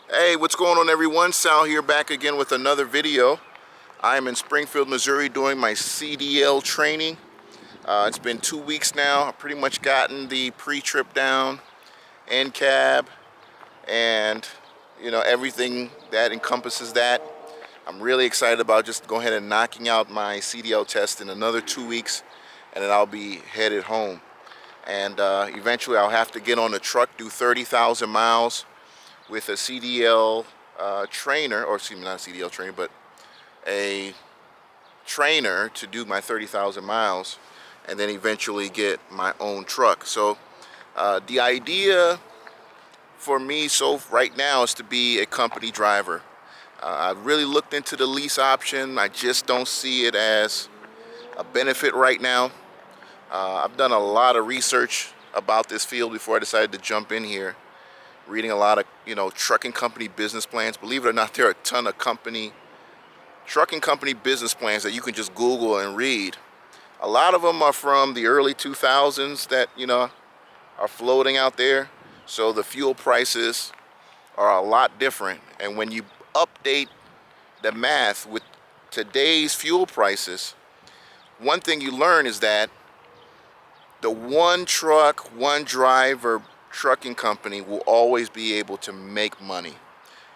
Hey, what's going on everyone? Sal here, back again with another video. I'm in Springfield, Missouri doing my CDL training. It's been 2 weeks now. I've pretty much gotten the pre-trip down, NCAB, and everything that encompasses that. I'm really excited about just going ahead and knocking out my CDL test in another 2 weeks, and then I'll be headed home. And eventually I'll have to get on the truck, do 30,000 miles with a CDL trainer, or excuse me, not a CDL trainer, but a trainer to do my 30,000 miles, and then eventually get my own truck. So the idea for me right now is to be a company driver. I've really looked into the lease option. I just don't see it as a benefit right now. I've done a lot of research about this field before I decided to jump in here, reading a lot of trucking company business plans. Believe it or not, there are a ton of trucking company business plans that you can just Google and read. A lot of them are from the early 2000s that are floating out there, so the fuel prices are a lot different. And when you update the math with today's fuel prices, one thing you learn is that the one truck, one driver trucking company will always be able to make money.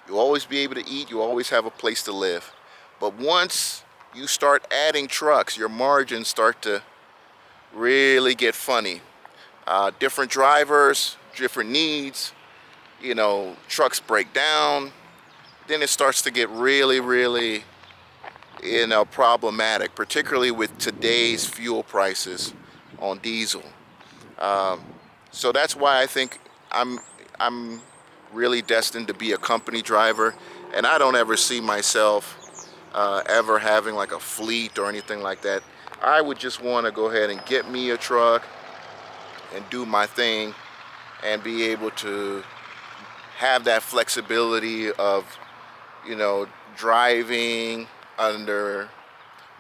You'll always be able to eat, you always have a place to live. But once you start adding trucks, your margins start to really get funny. Different drivers, different needs, trucks break down, then it starts to get really problematic, particularly with today's fuel prices on diesel. So that's why I think I'm really destined to be a company driver, and I don't ever see myself ever having like a fleet or anything like that. I would just want to go ahead and get me a truck and do my thing and be able to have that flexibility of driving under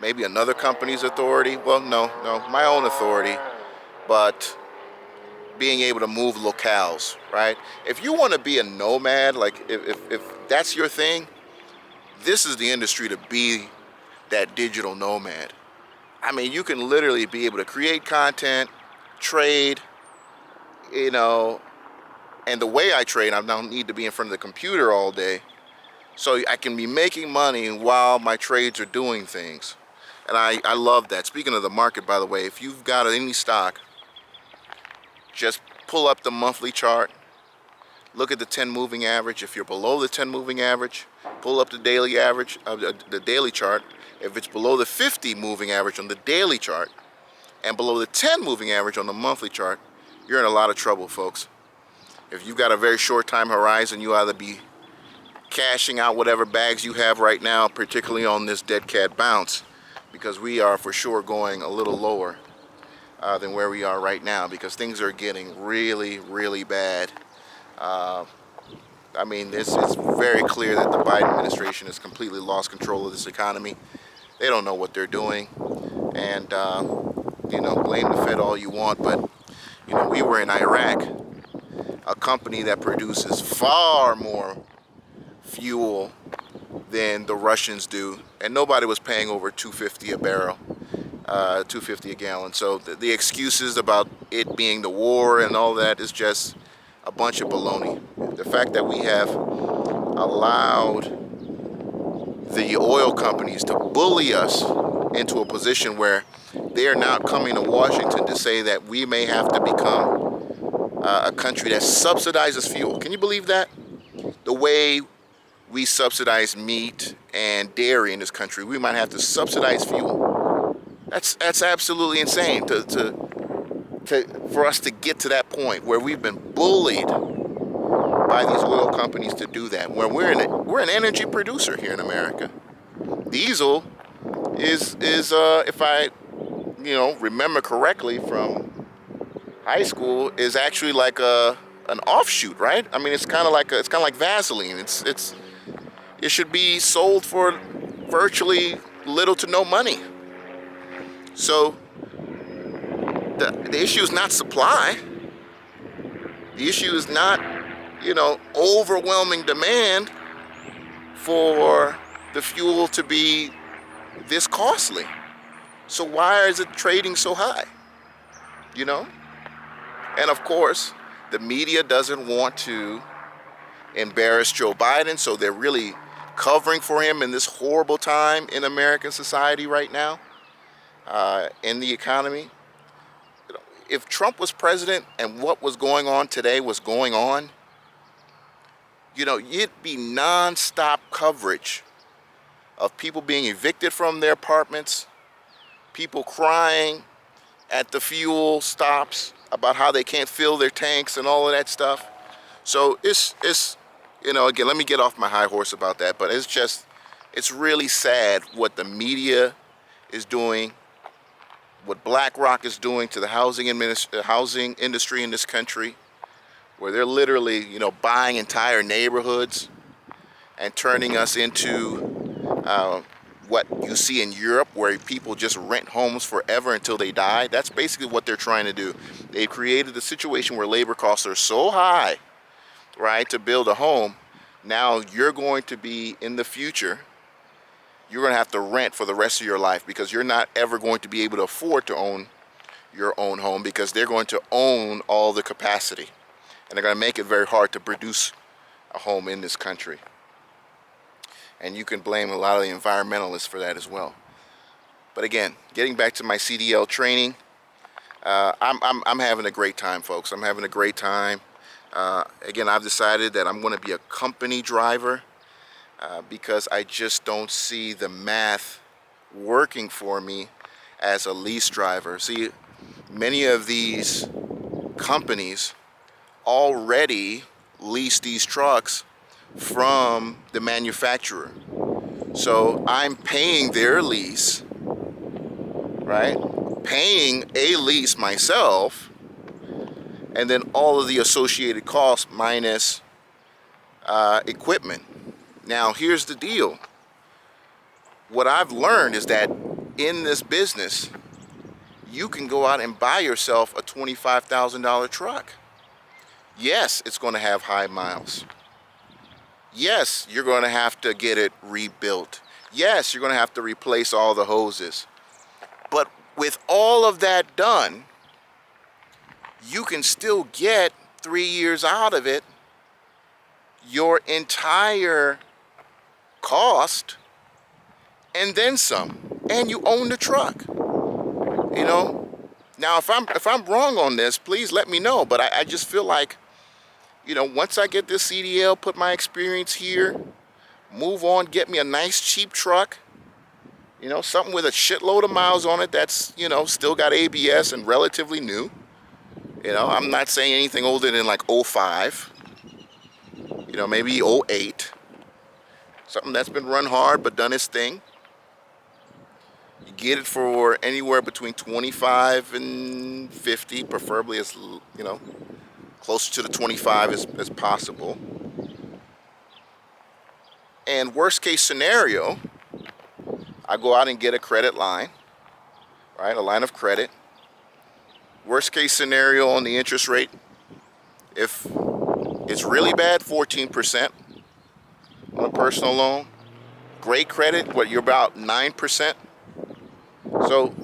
maybe another company's authority. Well, no, my own authority, but being able to move locales, right? If you want to be a nomad, like if that's your thing, this is the industry to be that digital nomad. I mean, you can literally be able to create content, trade, and the way I trade, I don't need to be in front of the computer all day. So I can be making money while my trades are doing things. And I love that. Speaking of the market, by the way, if you've got any stock, just pull up the monthly chart, look at the 10 moving average. If you're below the 10 moving average, pull up the daily average of the daily chart. If it's below the 50 moving average on the daily chart and below the 10 moving average on the monthly chart, you're in a lot of trouble, folks. If you've got a very short time horizon, you either be cashing out whatever bags you have right now, particularly on this dead cat bounce, because we are for sure going a little lower than where we are right now, because things are getting really bad. I mean, it's very clear that the Biden administration has completely lost control of this economy. They don't know what they're doing, and blame the Fed all you want, but we were in Iraq, a company that produces far more fuel than the Russians do, and nobody was paying over $2.50 a barrel, $2.50 a gallon. So the excuses about it being the war and all that is just a bunch of baloney. The fact that we have allowed the oil companies to bully us into a position where they are now coming to Washington to say that we may have to become a country that subsidizes fuel. Can you believe that? The way we subsidize meat and dairy in this country, we might have to subsidize fuel. That's absolutely insane for us to get to that point where we've been bullied by these oil companies to do that. When we're an energy producer here in America. Diesel is if I remember correctly from high school, is actually like an offshoot, right? I mean, it's kind of like Vaseline. It should be sold for virtually little to no money. So the issue is not supply. The issue is not overwhelming demand for the fuel to be this costly. So why is it trading so high? You know? And of course, the media doesn't want to embarrass Joe Biden, so they're really covering for him in this horrible time in American society right now, in the economy. If Trump was president and what was going on today was going on, it'd be non-stop coverage of people being evicted from their apartments, people crying at the fuel stops about how they can't fill their tanks and all of that stuff. So it's again, let me get off my high horse about that, but it's really sad what the media is doing, what BlackRock is doing to the housing industry in this country, where they're literally, buying entire neighborhoods and turning us into what you see in Europe, where people just rent homes forever until they die. That's basically what they're trying to do. They've created a situation where labor costs are so high, right, to build a home. Now you're going to be, in the future, you're going to have to rent for the rest of your life, because you're not ever going to be able to afford to own your own home, because they're going to own all the capacity. And they're going to make it very hard to produce a home in this country. And you can blame a lot of the environmentalists for that as well. But again, getting back to my CDL training, I'm having a great time, folks. I'm having a great time. Again, I've decided that I'm going to be a company driver because I just don't see the math working for me as a lease driver. See, many of these companies already lease these trucks from the manufacturer. So I'm paying their lease, right? Paying a lease myself, and then all of the associated costs minus equipment. Now, here's the deal. What I've learned is that in this business, you can go out and buy yourself a $25,000 truck. Yes, it's going to have high miles. Yes, you're going to have to get it rebuilt. Yes, you're going to have to replace all the hoses. But with all of that done, you can still get 3 years out of it, your entire cost, and then some. And you own the truck. Now if I'm wrong on this, please let me know. But I just feel like, once I get this CDL, put my experience here, move on, get me a nice cheap truck, something with a shitload of miles on it that's, still got ABS and relatively new. I'm not saying anything older than like 05, maybe 08. Something that's been run hard but done its thing. You get it for anywhere between 25 and 50, preferably as, closer to the 25 as possible. And worst case scenario, I go out and get a credit line, right? A line of credit. Worst case scenario on the interest rate, if it's really bad, 14% on a personal loan. Great credit, you're about 9%. So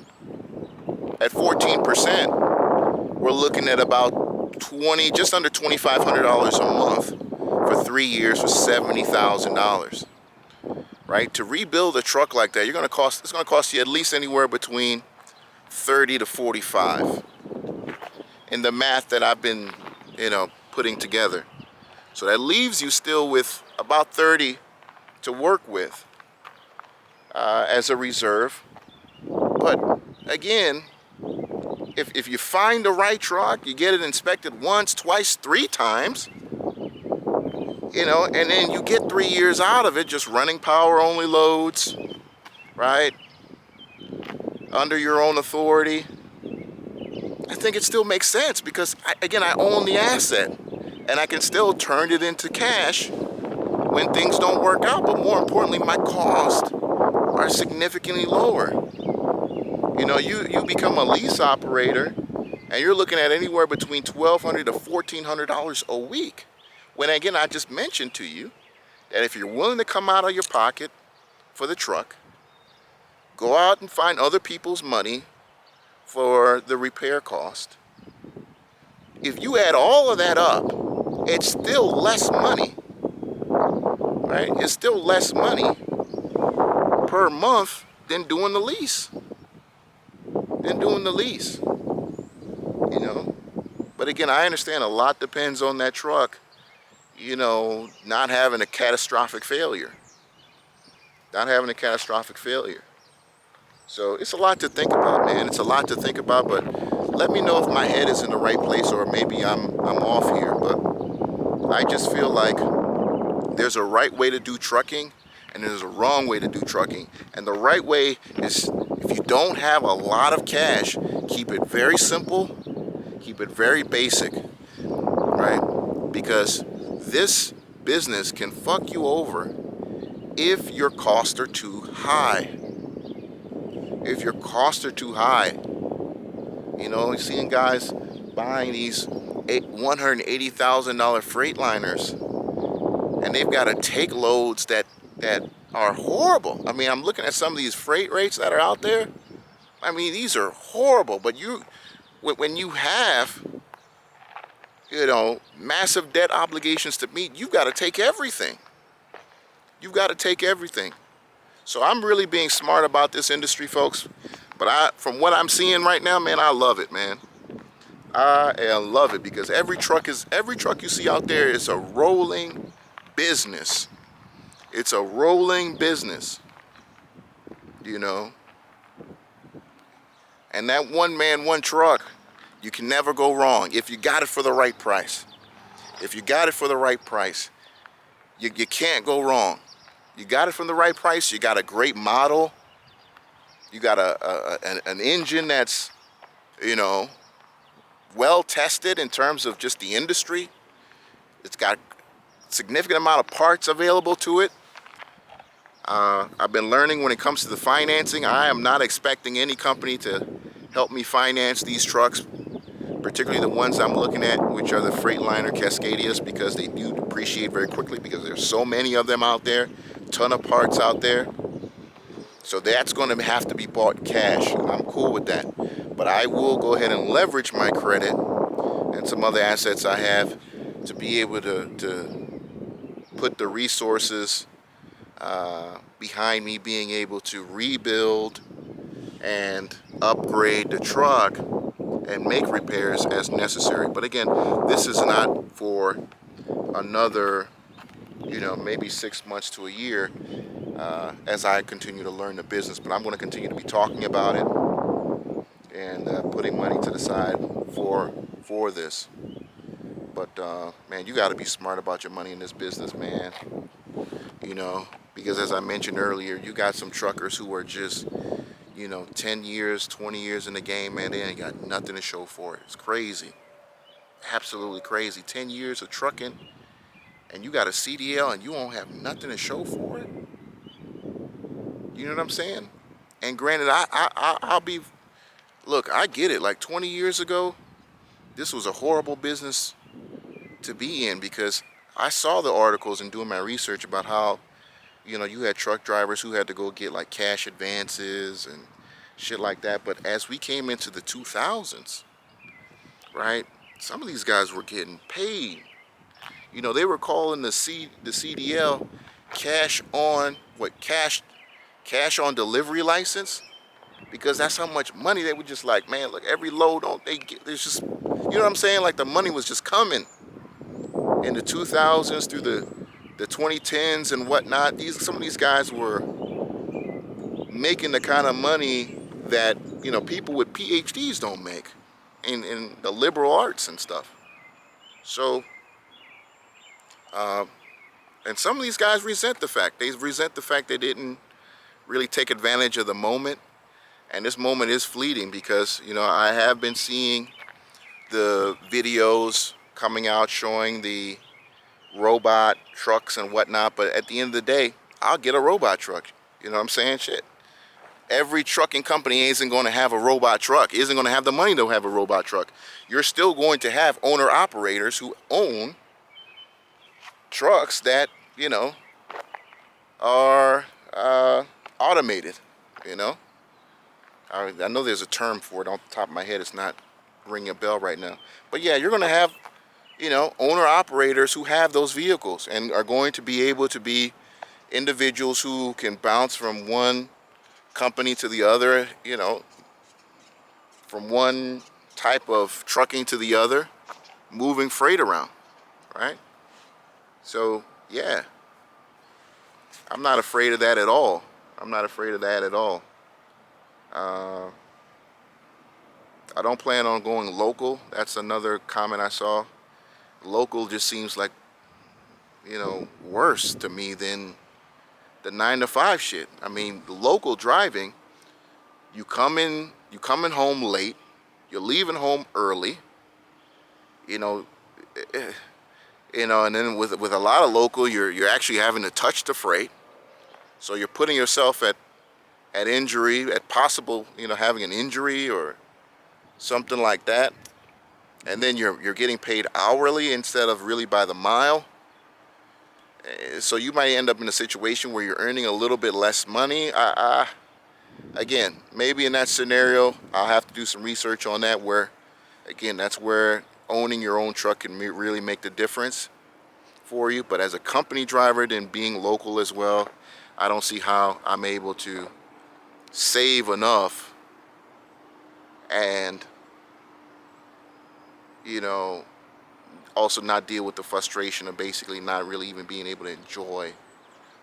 at 14%, we're looking at about just under $2,500 a month for 3 years for $70,000, right? To rebuild a truck like that, it's going to cost you at least anywhere between 30 to 45 in the math that I've been, putting together. So that leaves you still with about 30 to work with as a reserve. But again, if you find the right truck, you get it inspected once, twice, 3 times, and then you get 3 years out of it just running power only loads, right? Under your own authority. I think it still makes sense because, I own the asset and I can still turn it into cash when things don't work out. But more importantly, my costs are significantly lower. You become a lease operator and you're looking at anywhere between $1,200 to $1,400 a week, When again, I just mentioned to you that if you're willing to come out of your pocket for the truck, go out and find other people's money for the repair cost. If you add all of that up, it's still less money, right? It's still less money per month than doing the lease. You know? But again, I understand a lot depends on that truck, you know, not having a catastrophic failure. So it's a lot to think about, man. It's a lot to think about, but let me know if my head is in the right place or maybe I'm off here. But I just feel like there's a right way to do trucking and there's a wrong way to do trucking. And the right way is, if you don't have a lot of cash, keep it very simple, keep it very basic, right? Because this business can fuck you over if your costs are too high. If your costs are too high, you know, you're seeing guys buying these $180,000 Freightliners, and they've got to take loads that are horrible. I mean, I'm looking at some of these freight rates that are out there. I mean, these are horrible. But when you have, you know, massive debt obligations to meet, you've got to take everything. So I'm really being smart about this industry, folks. But from what I'm seeing right now, man, I love it, man. I love it because every truck you see out there is a rolling business. It's a rolling business, you know. And that one man, one truck, you can never go wrong if you got it for the right price. You can't go wrong. You got it from the right price. You got a great model. You got an engine that's, you know, well tested in terms of just the industry. It's got a significant amount of parts available to it. I've been learning when it comes to the financing. I am not expecting any company to help me finance these trucks, particularly the ones I'm looking at, which are the Freightliner Cascadias, because they do depreciate very quickly because there's so many of them out there, ton of parts out there. So that's going to have to be bought cash. I'm cool with that. But I will go ahead and leverage my credit and some other assets I have to be able to put the resources behind me being able to rebuild and upgrade the truck and make repairs as necessary. But again, this is not for another, you know, maybe 6 months to a year as I continue to learn the business. But I'm going to continue to be talking about it and putting money to the side for this. But man, you got to be smart about your money in this business, man. You know, because as I mentioned earlier, you got some truckers who are just, you know, 10 years, 20 years in the game, man. They ain't got nothing to show for it. It's crazy. Absolutely crazy. 10 years of trucking and you got a CDL and you won't have nothing to show for it. You know what I'm saying? And granted, I'll be, look, I get it. Like 20 years ago, this was a horrible business to be in because I saw the articles and doing my research about how, you know, you had truck drivers who had to go get like cash advances and shit like that. But as we came into the 2000s, right, some of these guys were getting paid. You know, they were calling the CDL cash on on delivery license, because that's how much money they were just like, man, look, every load they get, there's just, you know what I'm saying? Like the money was just coming in the 2000s through the 2010s and whatnot. Some of these guys were making the kind of money that, you know, people with PhDs don't make in the liberal arts and stuff. So, and some of these guys resent the fact. They resent the fact they didn't really take advantage of the moment. And this moment is fleeting because, you know, I have been seeing the videos coming out showing the robot trucks and whatnot. But at the end of the day, I'll get a robot truck. You know what I'm saying? Shit. Every trucking company isn't going to have a robot truck, isn't going to have the money to have a robot truck. You're still going to have owner-operators who own trucks that, you know, are automated, you know. I know there's a term for it. On the top of my head, it's not ringing a bell right now. But yeah, you're going to have, you know, owner-operators who have those vehicles and are going to be able to be individuals who can bounce from one company to the other, you know, from one type of trucking to the other, moving freight around, right? So, yeah, I'm not afraid of that at all. I'm not afraid of that at all. I don't plan on going local. That's another comment I saw. Local just seems like, you know, worse to me than the 9 to 5 shit. I mean, local driving, you coming home late, you're leaving home early, you know, and then with a lot of local, you're actually having to touch the freight, so you're putting yourself at injury, at possible, you know, having an injury or something like that, and then you're getting paid hourly instead of really by the mile. So you might end up in a situation where you're earning a little bit less money. Again, maybe in that scenario, I'll have to do some research on that, where, again, that's where owning your own truck can really make the difference for you. But as a company driver, then being local as well, I don't see how I'm able to save enough and, you know, also not deal with the frustration of basically not really even being able to enjoy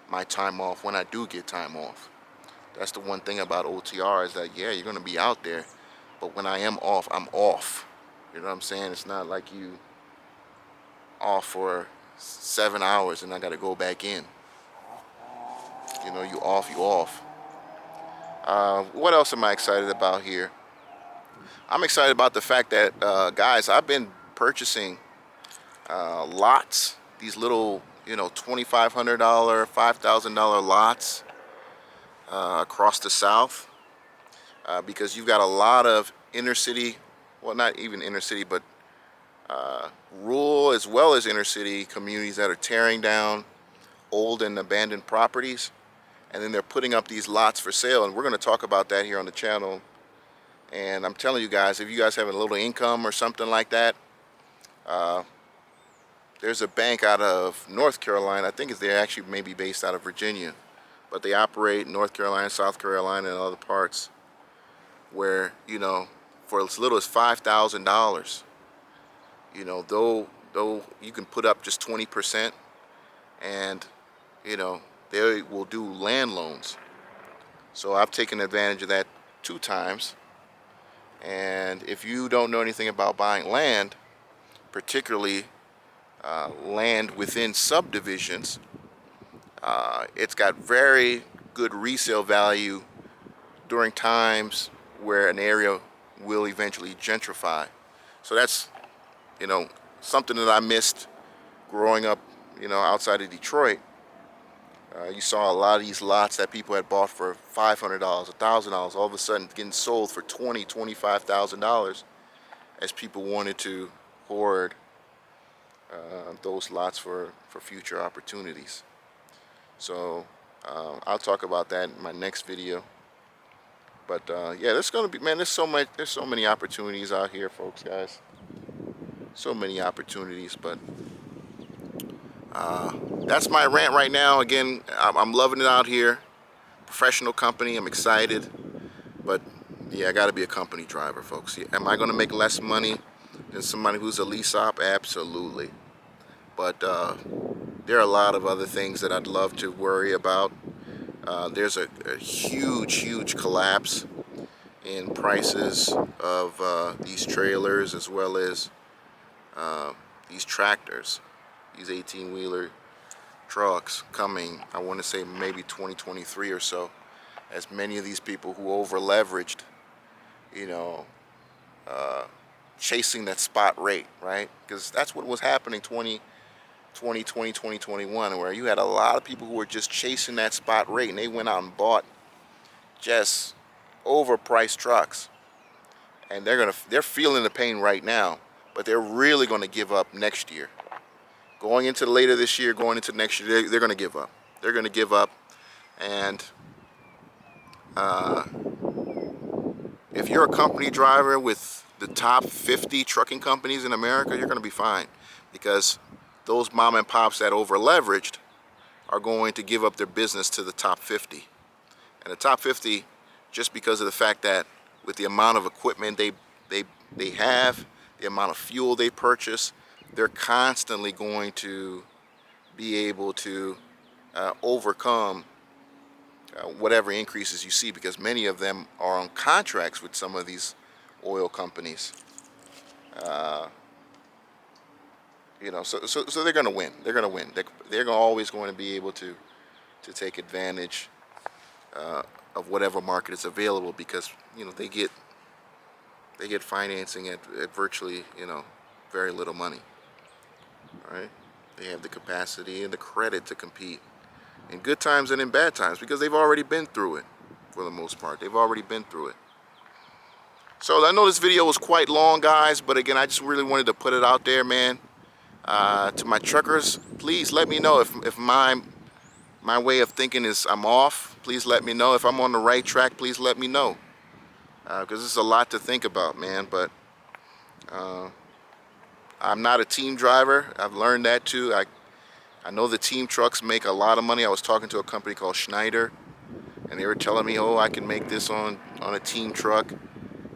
my time off when I do get time off. That's the one thing about OTR, is that, yeah, you're going to be out there, but when I am off, I'm off. You know what I'm saying? It's not like you off for 7 hours and I got to go back in. You know, you off, you off. What else am I excited about here? I'm excited about the fact that, guys, I've been purchasing lots, these little, you know, $2,500, $5,000 lots across the South, because you've got a lot of inner city, well, not even inner city, but rural as well as inner city communities that are tearing down old and abandoned properties, and then they're putting up these lots for sale, and we're going to talk about that here on the channel. And I'm telling you guys, if you guys have a little income or something like that, there's a bank out of North Carolina. I think they're actually maybe based out of Virginia, but they operate in North Carolina, South Carolina, and other parts, where, you know, for as little as $5,000, you know, though you can put up just 20%, and, you know, they will do land loans. So I've taken advantage of that 2 times. And if you don't know anything about buying land, particularly land within subdivisions, it's got very good resale value during times where an area will eventually gentrify. So that's, you know, something that I missed growing up, you know, outside of Detroit. You saw a lot of these lots that people had bought for $500, $1,000, all of a sudden getting sold for $20,000, $25,000, as people wanted to hoard those lots for future opportunities. So I'll talk about that in my next video. But yeah, there's gonna be, man, there's so many opportunities out here, folks, guys. So many opportunities. But that's my rant right now. Again, I'm loving it out here. Professional company, I'm excited. But yeah, I got to be a company driver, folks. Am I going to make less money than somebody who's a lease op? Absolutely. But there are a lot of other things that I'd love to worry about. There's a huge collapse in prices of these trailers, as well as these tractors, these 18-wheeler trucks coming, I want to say maybe 2023 or so, as many of these people who over leveraged, you know, chasing that spot rate, right? Because that's what was happening 2021, where you had a lot of people who were just chasing that spot rate, and they went out and bought just overpriced trucks, and they're feeling the pain right now, but they're really going to give up next year, going into later this year, going into next year, they're going to give up. They're going to give up. And if you're a company driver with the top 50 trucking companies in America, you're going to be fine, because those mom and pops that over leveraged are going to give up their business to the top 50. And the top 50, just because of the fact that with the amount of equipment they have, the amount of fuel they purchase, they're constantly going to be able to overcome whatever increases you see, because many of them are on contracts with some of these oil companies. You know, so they're going to win. They're going to win. They're always going to be able to take advantage of whatever market is available, because, you know, they get financing at virtually, you know, very little money. Right? They have the capacity and the credit to compete in good times and in bad times, because they've already been through it. For the most part, they've already been through it. So I know this video was quite long, guys, but again, I just really wanted to put it out there, man. To my truckers, please let me know if my way of thinking is I'm off. Please let me know. If I'm on the right track, please let me know, because this is a lot to think about, man. But I'm not a team driver. I've learned that too. I know the team trucks make a lot of money. I was talking to a company called Schneider, and they were telling me, oh, I can make this on a team truck.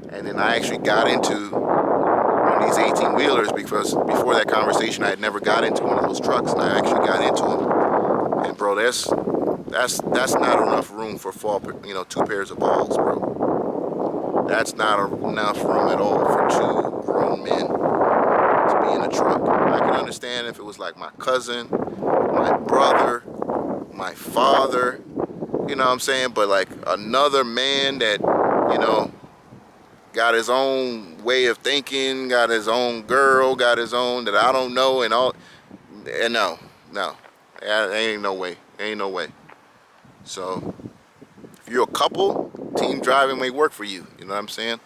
And then I actually got into one of these 18-wheelers, because before that conversation I had never got into one of those trucks, and I actually got into them. And bro, that's not enough room for 2 pairs of balls, bro. That's not enough room at all for 2 grown men to be in a truck. I can understand if it was like my cousin, my brother, my father, you know what I'm saying? But like another man that, you know, got his own way of thinking, got his own girl, got his own that I don't know, and all. And no, ain't no way, ain't no way. So if you're a couple, team driving may work for you. You know what I'm saying?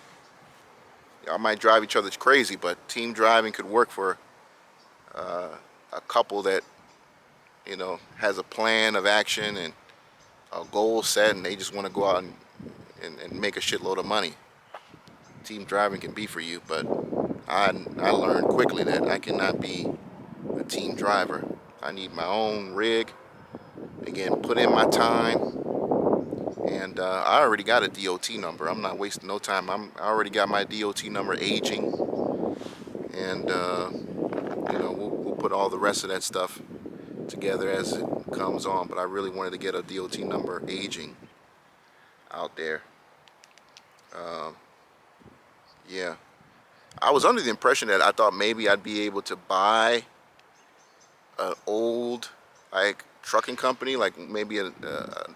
Y'all might drive each other crazy, but team driving could work for a couple that, you know, has a plan of action and a goal set, and they just want to go out and make a shitload of money. Team driving can be for you, but I learned quickly that I cannot be a team driver. I need my own rig. Again, put in my time, and I already got a DOT number. I'm not wasting no time. I already got my DOT number aging, and you know, we'll put all the rest of that stuff together as it comes on. But I really wanted to get a DOT number aging out there. Yeah, I was under the impression that I thought maybe I'd be able to buy an old, like, trucking company, like maybe an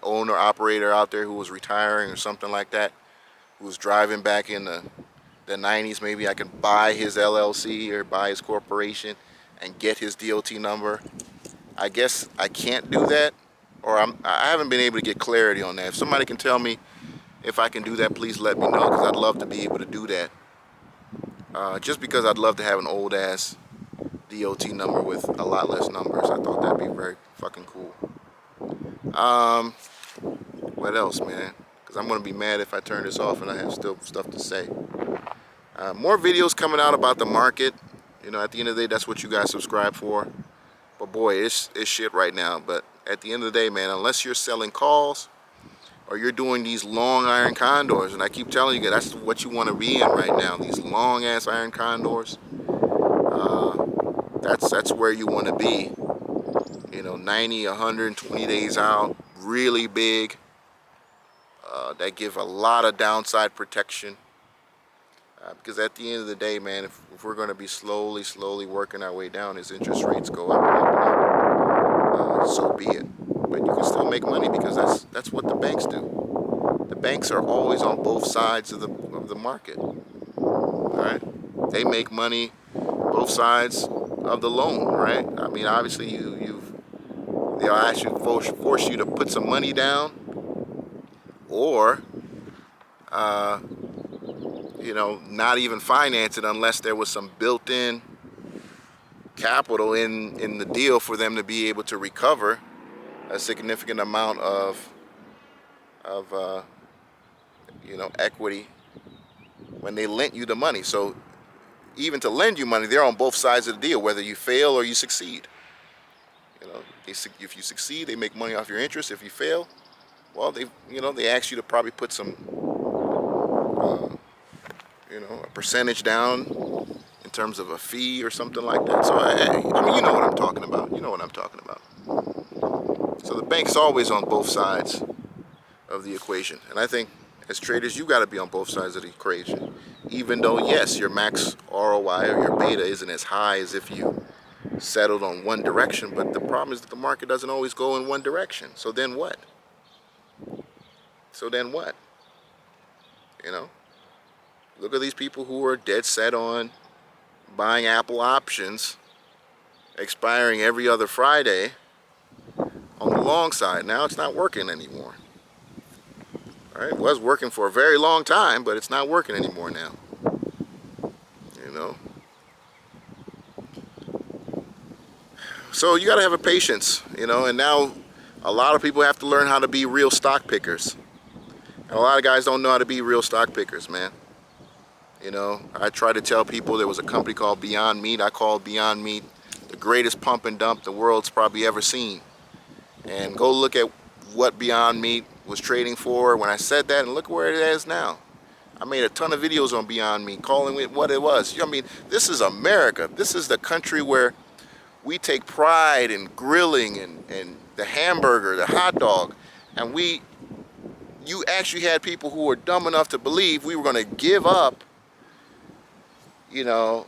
owner operator out there who was retiring or something like that, who was driving back in the 90s. Maybe I could buy his LLC or buy his corporation and get his DOT number. I guess I can't do that, or I haven't been able to get clarity on that. If somebody can tell me if I can do that, please let me know, because I'd love to be able to do that. Just because I'd love to have an old ass DOT number with a lot less numbers. I thought that'd be very fucking cool. What else, man? Because I'm gonna be mad if I turn this off and I have still stuff to say. More videos coming out about the market. You know, at the end of the day, that's what you guys subscribe for. But boy, it's shit right now. But at the end of the day, man, unless you're selling calls or you're doing these long iron condors, and I keep telling you, that's what you want to be in right now, these long ass iron condors. That's where you want to be. You know, 90, 120 days out, really big. That give a lot of downside protection. Because at the end of the day, man, if we're going to be slowly working our way down as interest rates go up and up, so be it. But you can still make money, because that's what the banks do. The banks are always on both sides of the market. All right, they make money both sides of the loan, right? I mean, obviously they'll actually force you to put some money down, or you know, not even finance it unless there was some built-in capital in the deal for them to be able to recover a significant amount of equity when they lent you the money. So even to lend you money, they're on both sides of the deal, whether you fail or you succeed. If you succeed, they make money off your interest. If you fail, well, they ask you to probably put some, a percentage down in terms of a fee or something like that. So I mean, you know what I'm talking about. You know what I'm talking about. So the bank's always on both sides of the equation, and I think as traders, you got to be on both sides of the equation. Even though, yes, your max ROI or your beta isn't as high as if you settled on one direction, but the problem is that the market doesn't always go in one direction. So then what? Look at these people who are dead set on buying Apple options expiring every other Friday on the long side. Now it's not working anymore. All right, it was working for a very long time, but it's not working anymore now. So you got to have a patience, and now a lot of people have to learn how to be real stock pickers. And a lot of guys don't know how to be real stock pickers, man. I try to tell people there was a company called Beyond Meat. I call Beyond Meat the greatest pump and dump the world's probably ever seen. And go look at what Beyond Meat was trading for when I said that, and look where it is now. I made a ton of videos on Beyond Meat calling it what it was. I mean, this is America. This is the country where we take pride in grilling and the hamburger, the hot dog, and you actually had people who were dumb enough to believe we were going to give up, the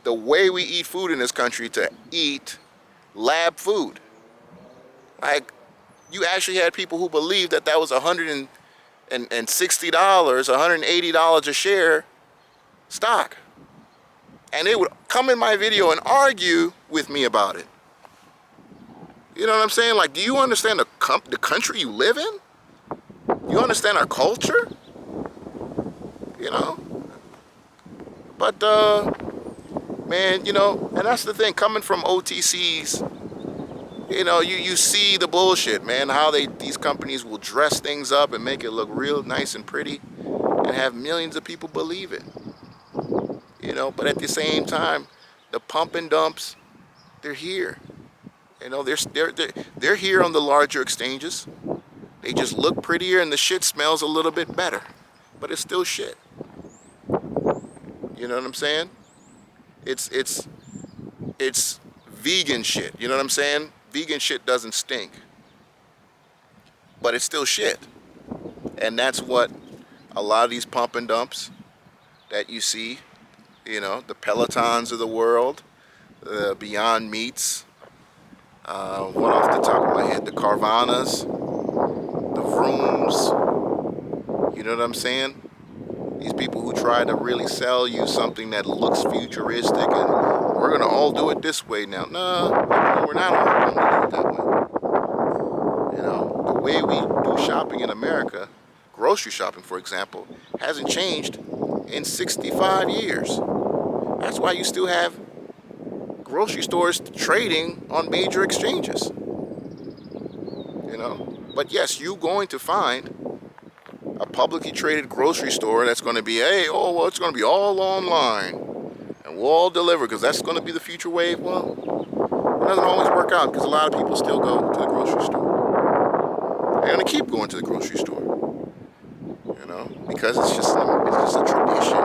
way we eat food in this country to eat lab food. Like, you actually had people who believed that was $160, $180 a share stock. And they would come in my video and argue with me about it. You know what I'm saying? Like, do you understand the country you live in? You understand our culture? But, man, and that's the thing, coming from OTCs, you see the bullshit, man, how these companies will dress things up and make it look real nice and pretty and have millions of people believe it. But at the same time, the pump and dumps, they're here. They're here on the larger exchanges. They just look prettier and the shit smells a little bit better, but it's still shit. You know what I'm saying? It's vegan shit. You know what I'm saying? Vegan shit doesn't stink, but it's still shit. And that's what a lot of these pump and dumps that you see, the Pelotons of the world, the Beyond Meats, one off the top of my head, the Carvanas, the Vrooms, you know what I'm saying? These people who try to really sell you something that looks futuristic and we're going to all do it this way now. No, we're not all going to do it that way. The way we do shopping in America, grocery shopping, for example, hasn't changed in 65 years. That's why you still have grocery stores trading on major exchanges. But yes, you're going to find a publicly traded grocery store that's going to be, it's going to be all online and we'll all deliver because that's going to be the future wave. Well, it doesn't always work out because a lot of people still go to the grocery store. They're going to keep going to the grocery store, because it's just a tradition.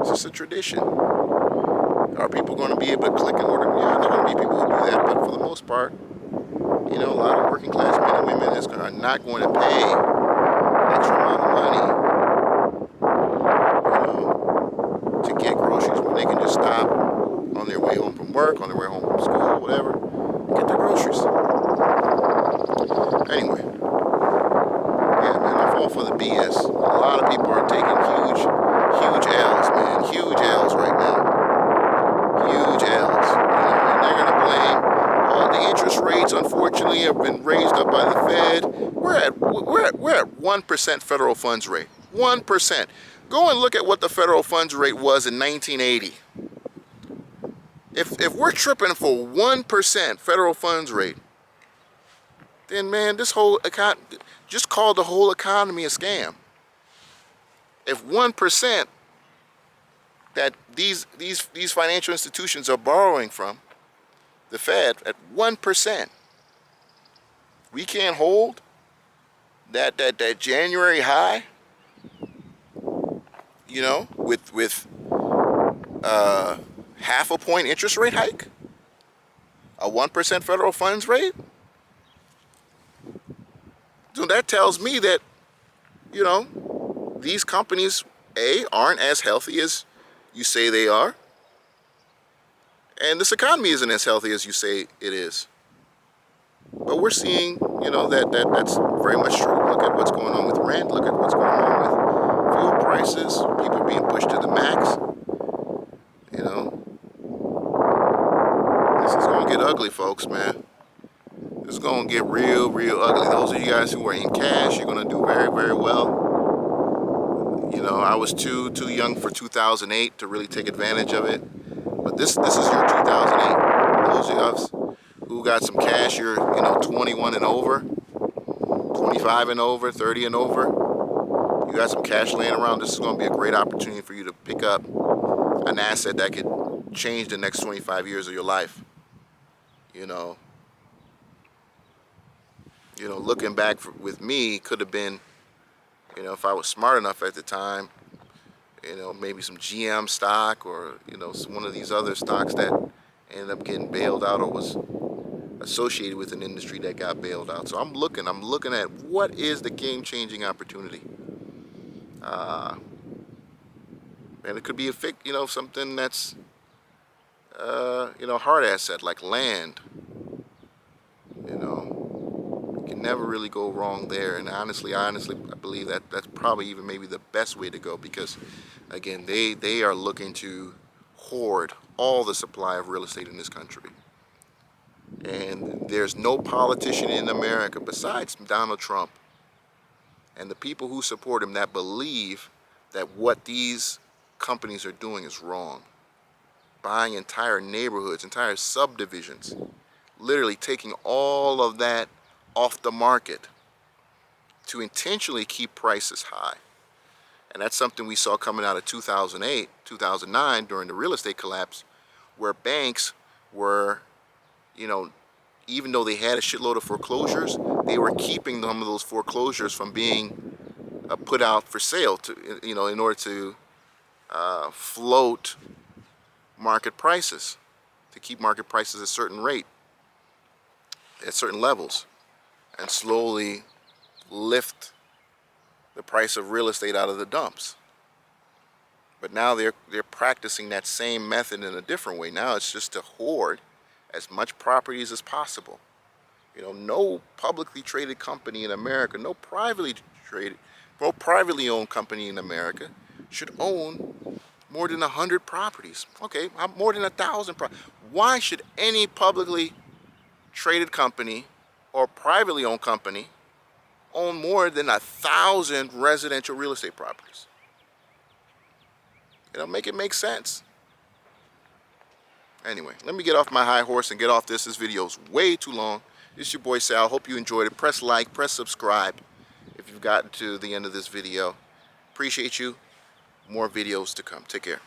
It's just a tradition. Are people going to be able to click and order? Yeah, there are going to be people who do that, but for the most part, a lot of working class men and women are not going to pay extra amount of money, to get groceries when they can just stop on their way home from work, on their way home from school, whatever, and get their groceries. Anyway, yeah, man, I fall for the BS. A lot of people are taking huge L's, man, huge L's right now. Huge L's, and they're gonna blame the interest rates. Unfortunately, have been raised up by the Fed. We're at 1% federal funds rate. 1%. Go and look at what the federal funds rate was in 1980. If we're tripping for 1% federal funds rate, then man, this whole just call the whole economy a scam. If 1% that these financial institutions are borrowing from the Fed at 1%, we can't hold that January high, you know, with half a point interest rate hike, a 1% federal funds rate. So that tells me that, you know, these companies, A, aren't as healthy as you say they are, and this economy isn't as healthy as you say it is. But we're seeing, you know, that's very much true. Look at what's going on with rent. Look at what's going on with fuel prices. People being pushed to the max. You know, this is going to get ugly, folks, man. This is going to get real, real ugly. Those of you guys who are in cash, you're going to do very, very well. You know, I was too young for 2008 to really take advantage of it. But this is your 2008. Those of us who got some cash, you're, you know, 21 and over, 25 and over, 30 and over. You got some cash laying around. This is going to be a great opportunity for you to pick up an asset that could change the next 25 years of your life. You know, looking back with me could have been, you know, if I was smart enough at the time, you know, maybe some GM stock or, you know, one of these other stocks that ended up getting bailed out or was associated with an industry that got bailed out. So I'm looking at what is the game-changing opportunity. And it could be you know, something that's, you know, a hard asset like land. You know, you can never really go wrong there. And honestly, I believe that that's probably even maybe the best way to go, because again, they are looking to hoard all the supply of real estate in this country. And there's no politician in America besides Donald Trump and the people who support him that believe that what these companies are doing is wrong. Buying entire neighborhoods, entire subdivisions, literally taking all of that off the market to intentionally keep prices high. And that's something we saw coming out of 2008, 2009 during the real estate collapse, where banks were, you know, even though they had a shitload of foreclosures, they were keeping some of those foreclosures from being put out for sale, to, you know, in order to float market prices, to keep market prices at a certain rate, at certain levels, and slowly lift the price of real estate out of the dumps. But now they're practicing that same method in a different way. Now it's just to hoard as much properties as possible. You know, no publicly traded company in America, no privately owned company in America should own more than 100 properties. Okay, more than 1,000 properties. Why should any publicly traded company or privately owned company own more than 1,000 residential real estate properties? You know, make it make sense. Anyway, let me get off my high horse and get off this. This video's way too long. This is your boy Sal. Hope you enjoyed it. Press like, press subscribe if you've gotten to the end of this video. Appreciate you. More videos to come. Take care.